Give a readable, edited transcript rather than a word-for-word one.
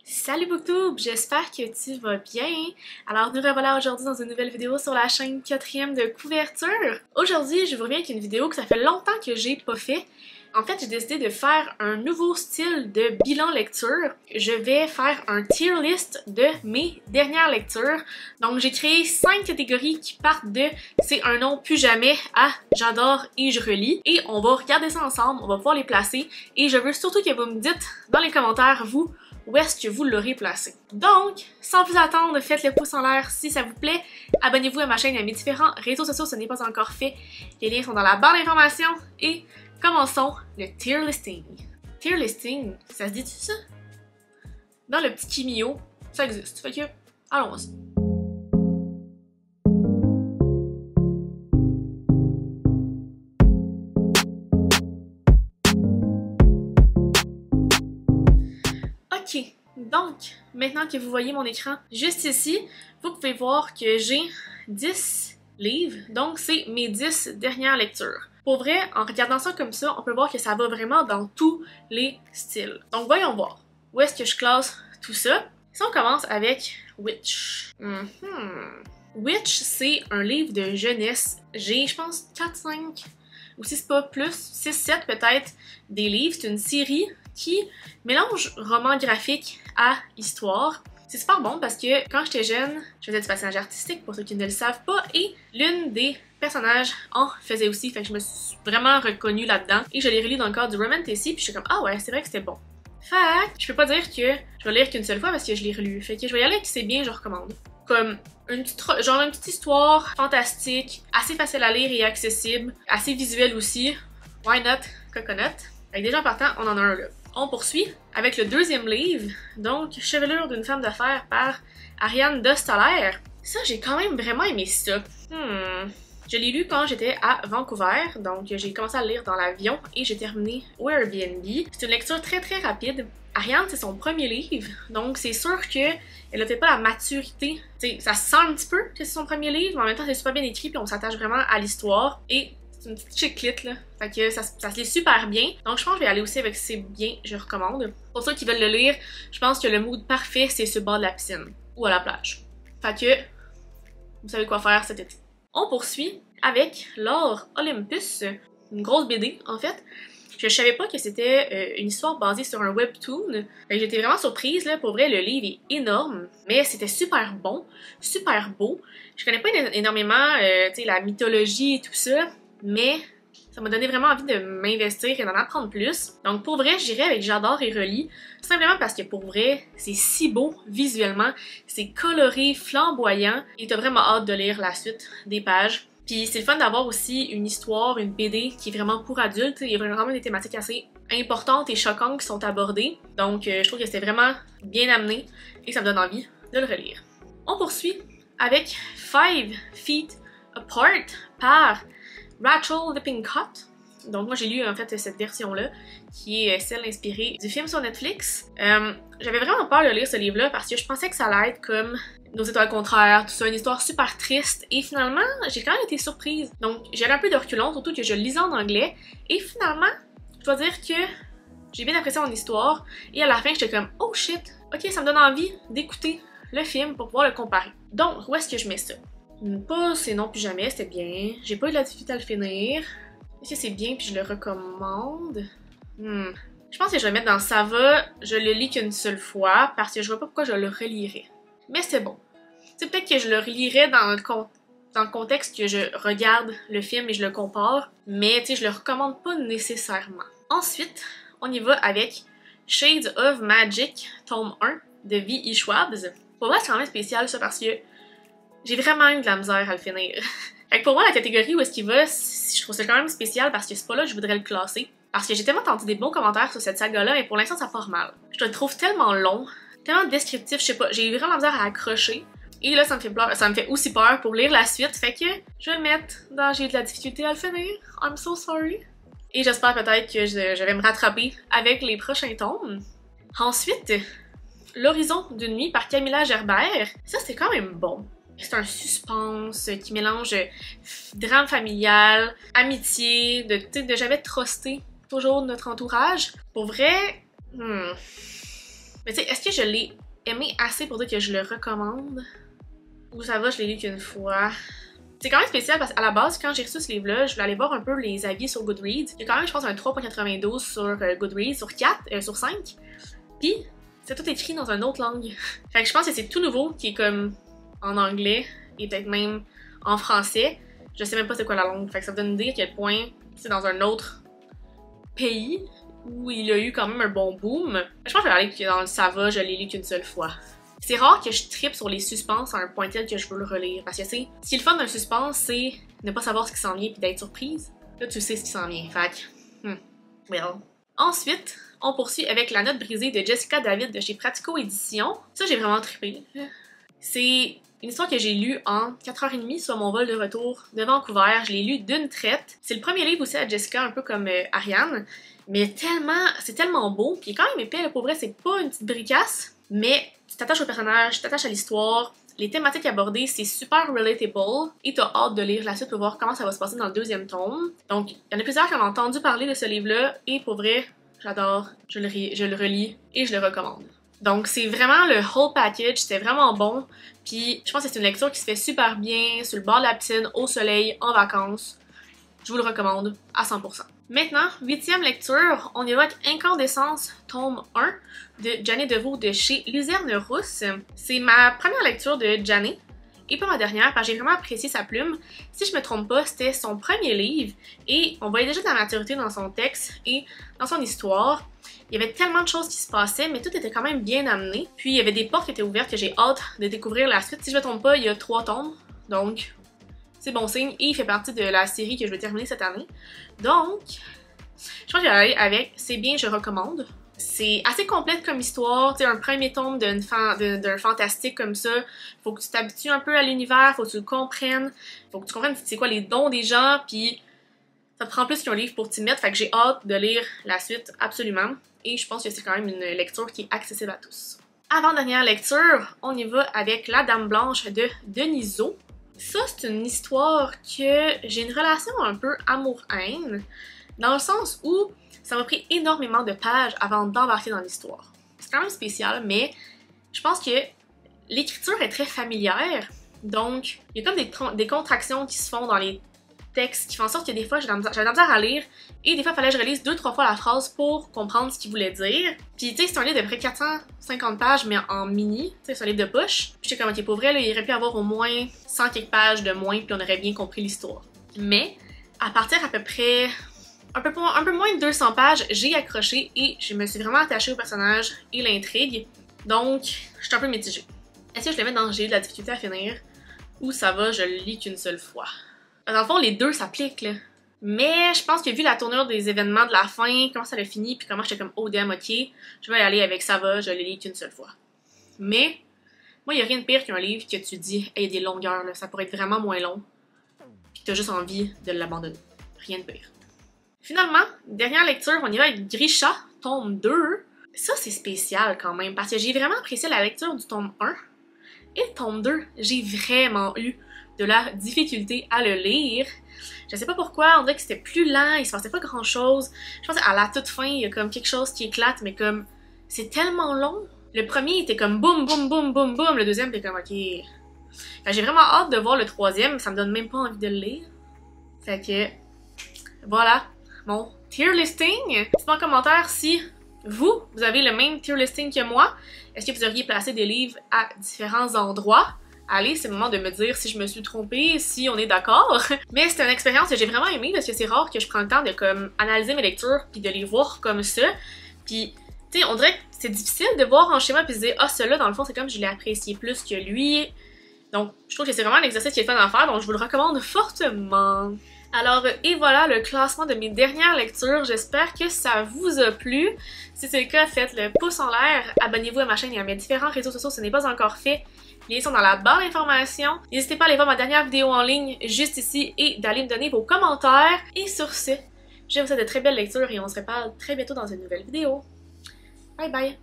Salut Booktube, j'espère que tu vas bien. Alors nous revoilà aujourd'hui dans une nouvelle vidéo sur la chaîne 4e de couverture. Aujourd'hui, je vous reviens avec une vidéo que ça fait longtemps que j'ai pas fait. En fait, j'ai décidé de faire un nouveau style de bilan lecture. Je vais faire un tier list de mes dernières lectures. Donc j'ai créé 5 catégories qui partent de c'est un nom plus jamais à j'adore et je relis. Et on va regarder ça ensemble, on va pouvoir les placer. Et je veux surtout que vous me dites dans les commentaires, vous, où est-ce que vous l'aurez placé. Donc, sans plus attendre, faites le pouce en l'air si ça vous plaît. Abonnez-vous à ma chaîne et à mes différents réseaux sociaux si ce n'est pas encore fait. Les liens sont dans la barre d'informations et commençons le tier listing. Tier listing, ça se dit-tu ça? Dans le petit Kimio, ça existe. Fait que, allons-y. Ok, donc, maintenant que vous voyez mon écran juste ici, vous pouvez voir que j'ai 10 livres, donc c'est mes 10 dernières lectures. Pour vrai, en regardant ça comme ça, on peut voir que ça va vraiment dans tous les styles. Donc voyons voir, où est-ce que je classe tout ça? Si on commence avec Witch. Witch, c'est un livre de jeunesse. J'ai, je pense, 4-5, ou si c'est pas plus, 6-7 peut-être, des livres. C'est une série qui mélange roman graphique à histoire. C'est super bon parce que quand j'étais jeune, je faisais du patinage artistique pour ceux qui ne le savent pas et l'une des personnages en faisait aussi, fait que je me suis vraiment reconnue là-dedans et je l'ai relu dans le cadre du Romantasy puis je suis comme ah ouais, c'est vrai que c'était bon. Fait que je peux pas dire que je vais lire qu'une seule fois parce que je l'ai relu, fait que je vais y aller avec c'est bien, je recommande. Comme une petite histoire fantastique, assez facile à lire et accessible, assez visuelle aussi. Why not? Coconut. Avec déjà en partant, on en a un là. On poursuit avec le deuxième livre, donc Chevelure d'une femme d'affaires par Ariane de Staller. Ça, j'ai quand même vraiment aimé ça. Je l'ai lu quand j'étais à Vancouver, donc j'ai commencé à le lire dans l'avion et j'ai terminé au Airbnb. C'est une lecture très rapide. Ariane, c'est son premier livre, donc c'est sûr qu'elle n'a peut-être pas la maturité. T'sais, ça se sent un petit peu que c'est son premier livre, mais en même temps c'est super bien écrit puis on s'attache vraiment à l'histoire. Et c'est une petite chiclite là, fait que ça se lit super bien. Donc je pense que je vais aller aussi avec c'est bien, je recommande. Pour ceux qui veulent le lire, je pense que le mood parfait c'est sur le bord de la piscine ou à la plage. Fait que vous savez quoi faire cet été. On poursuit avec Lore Olympus, une grosse BD en fait. Je savais pas que c'était une histoire basée sur un webtoon. J'étais vraiment surprise, là. Pour vrai, le livre est énorme, mais c'était super bon, super beau. Je connais pas énormément la mythologie et tout ça, mais ça m'a donné vraiment envie de m'investir et d'en apprendre plus. Donc pour vrai, j'irais avec J'adore et relis, simplement parce que pour vrai, c'est si beau visuellement, c'est coloré, flamboyant, et t'as vraiment hâte de lire la suite des pages. Puis c'est le fun d'avoir aussi une histoire, une BD qui est vraiment pour adultes. Il y a vraiment des thématiques assez importantes et choquantes qui sont abordées. Donc je trouve que c'était vraiment bien amené et ça me donne envie de le relire. On poursuit avec 5 Feet Apart par Rachel Lippincott. Donc moi j'ai lu en fait cette version-là, qui est celle inspirée du film sur Netflix. J'avais vraiment peur de lire ce livre-là parce que je pensais que ça allait être comme Nos étoiles contraires, tout ça, une histoire super triste. Et finalement, j'ai quand même été surprise. Donc j'ai un peu de reculons, surtout que je le lisais en anglais. Et finalement, je dois dire que j'ai bien apprécié mon histoire. Et à la fin, j'étais comme oh shit, ok, ça me donne envie d'écouter le film pour pouvoir le comparer. Donc, où est-ce que je mets ça? Pas c'est non plus jamais, c'était bien. J'ai pas eu de la difficulté à le finir. Est-ce que c'est bien puis je le recommande? Je pense que je vais le mettre dans ça va, je le lis qu'une seule fois parce que je vois pas pourquoi je le relirais. Mais c'est bon. C'est peut-être que je le relirais dans le contexte que je regarde le film et je le compare, mais tu sais, je le recommande pas nécessairement. Ensuite, on y va avec Shades of Magic, tome 1 de V.E. Schwabs. Pour moi, c'est quand même spécial ça parce que j'ai vraiment eu de la misère à le finir. Fait que pour moi, la catégorie où est-ce qu'il va, je trouve ça quand même spécial parce que c'est pas là que je voudrais le classer. Parce que j'ai tellement tenté des bons commentaires sur cette saga-là, mais pour l'instant, ça part mal. Je le trouve tellement long, tellement descriptif, je sais pas, j'ai eu vraiment misère à accrocher. Et là, ça me fait aussi peur pour lire la suite, fait que je vais le mettre dans j'ai eu de la difficulté à le finir. I'm so sorry. Et j'espère peut-être que je vais me rattraper avec les prochains tomes. Ensuite, L'horizon d'une nuit par Camilla Gerbert. Ça, c'est quand même bon. C'est un suspense qui mélange drame familial, amitié, de jamais truster toujours notre entourage. Pour vrai, Mais tu sais, est-ce que je l'ai aimé assez pour dire que je le recommande? Ou ça va, je l'ai lu qu'une fois? C'est quand même spécial parce qu'à la base, quand j'ai reçu ce livre-là, je voulais aller voir un peu les avis sur Goodreads. Il y a quand même, je pense, un 3.92 sur Goodreads, sur 4, sur 5. Puis, c'est tout écrit dans une autre langue. Fait que je pense que c'est tout nouveau, qui est comme en anglais, et peut-être même en français. Je sais même pas c'est quoi la langue. Fait que ça me donne une idée à quel point c'est dans un autre pays où il a eu quand même un bon boom. Je pense que je vais aller dans le Sava, je l'ai lu qu'une seule fois. C'est rare que je trippe sur les suspens à un point tel que je veux le relire. Parce que, tu sais, ce qui est le fun d'un suspense, c'est ne pas savoir ce qui s'en vient puis d'être surprise. Là, tu sais ce qui s'en vient. Fait que, well. Ensuite, on poursuit avec La Note brisée de Jessica David de chez Pratico Éditions. Ça, j'ai vraiment trippé. C'est une histoire que j'ai lue en 4h30 sur mon vol de retour de Vancouver. Je l'ai lu d'une traite. C'est le premier livre aussi à Jessica, un peu comme Ariane. Mais c'est tellement beau. Puis il est quand même épais, là, pour vrai, c'est pas une petite bricasse. Mais tu t'attaches au personnage, tu t'attaches à l'histoire. Les thématiques abordées, c'est super relatable. Et t'as hâte de lire la suite pour voir comment ça va se passer dans le deuxième tome. Donc, il y en a plusieurs qui ont entendu parler de ce livre-là. Et pour vrai, j'adore. Je le relis et je le recommande. Donc, c'est vraiment le whole package. C'est vraiment bon. Puis, je pense que c'est une lecture qui se fait super bien sur le bord de la piscine, au soleil, en vacances. Je vous le recommande à 100%. Maintenant, 8e lecture, on y va avec Incandescence, tome 1 de Janée Deveau de chez Luzerne Rousse. C'est ma première lecture de Janée, et pas ma dernière, parce que j'ai vraiment apprécié sa plume. Si je me trompe pas, c'était son premier livre, et on voyait déjà de la maturité dans son texte et dans son histoire. Il y avait tellement de choses qui se passaient, mais tout était quand même bien amené. Puis il y avait des portes qui étaient ouvertes que j'ai hâte de découvrir la suite. Si je me trompe pas, il y a 3 tomes, donc c'est bon signe, et il fait partie de la série que je vais terminer cette année. Donc, je pense que je vais aller avec C'est bien, je recommande. C'est assez complète comme histoire, tu sais, un premier tome d'un fantastique comme ça. Faut que tu t'habitues un peu à l'univers, faut que tu le comprennes, faut que tu comprennes c'est quoi les dons des gens, puis ça te prend plus qu'un livre pour t'y mettre, fait que j'ai hâte de lire la suite, absolument. Et je pense que c'est quand même une lecture qui est accessible à tous. Avant-dernière lecture, on y va avec La Dame Blanche de Denisot. Ça, c'est une histoire que j'ai une relation un peu amour-haine, dans le sens où ça m'a pris énormément de pages avant d'embarquer dans l'histoire. C'est quand même spécial, mais je pense que l'écriture est très familière, donc il y a comme des contractions qui se font dans les textes qui font en sorte que des fois j'avais de la misère à lire, et des fois il fallait que je relise 2-3 fois la phrase pour comprendre ce qu'il voulait dire. Puis tu sais, c'est un livre de près de 450 pages, mais en mini, tu sais, c'est un livre de poche. Puis j'étais comme, ok, pour vrai, là, il aurait pu avoir au moins 100 quelques pages de moins, puis on aurait bien compris l'histoire. Mais, à partir à peu près un peu moins de 200 pages, j'ai accroché et je me suis vraiment attachée au personnage et l'intrigue. Donc, je suis un peu mitigée. Est-ce que je le mets dans j'ai eu de la difficulté à finir, ou ça va, je le lis qu'une seule fois? Dans le fond, les deux s'appliquent, là. Mais je pense que vu la tournure des événements de la fin, comment ça a fini, puis comment j'étais comme oh damn, ok, je vais y aller avec ça va, je le lis qu'une seule fois. Mais, moi, il n'y a rien de pire qu'un livre que tu dis, hey, il y a des longueurs, là, ça pourrait être vraiment moins long, puis t'as juste envie de l'abandonner. Rien de pire. Finalement, dernière lecture, on y va avec Grisha, tome 2. Ça, c'est spécial quand même, parce que j'ai vraiment apprécié la lecture du tome 1. Et le tome 2, j'ai vraiment eu de la difficulté à le lire. Je sais pas pourquoi, on dirait que c'était plus lent, il se passait pas grand chose. Je pense qu'à la toute fin, il y a comme quelque chose qui éclate, mais comme c'est tellement long. Le premier était comme boum, boum, boum, boum, boum. Le deuxième était comme ok. J'ai vraiment hâte de voir le troisième, ça me donne même pas envie de le lire. Fait que voilà mon tier listing. Dites-moi en commentaire si vous avez le même tier listing que moi. Est-ce que vous auriez placé des livres à différents endroits? Allez, c'est le moment de me dire si je me suis trompée, si on est d'accord. Mais c'est une expérience que j'ai vraiment aimée parce que c'est rare que je prends le temps de comme analyser mes lectures puis de les voir comme ça. Puis, tu sais, on dirait que c'est difficile de voir en schéma puis de se dire ah, celui-là, dans le fond, c'est comme je l'ai apprécié plus que lui. Donc, je trouve que c'est vraiment un exercice qui est fun à faire, donc je vous le recommande fortement. Alors, et voilà le classement de mes dernières lectures. J'espère que ça vous a plu. Si c'est le cas, faites le pouce en l'air. Abonnez-vous à ma chaîne et à mes différents réseaux sociaux si ce n'est pas encore fait. Les liens sont dans la barre d'informations. N'hésitez pas à aller voir ma dernière vidéo en ligne juste ici et d'aller me donner vos commentaires. Et sur ce, je vous souhaite de très belles lectures et on se reparle très bientôt dans une nouvelle vidéo. Bye bye!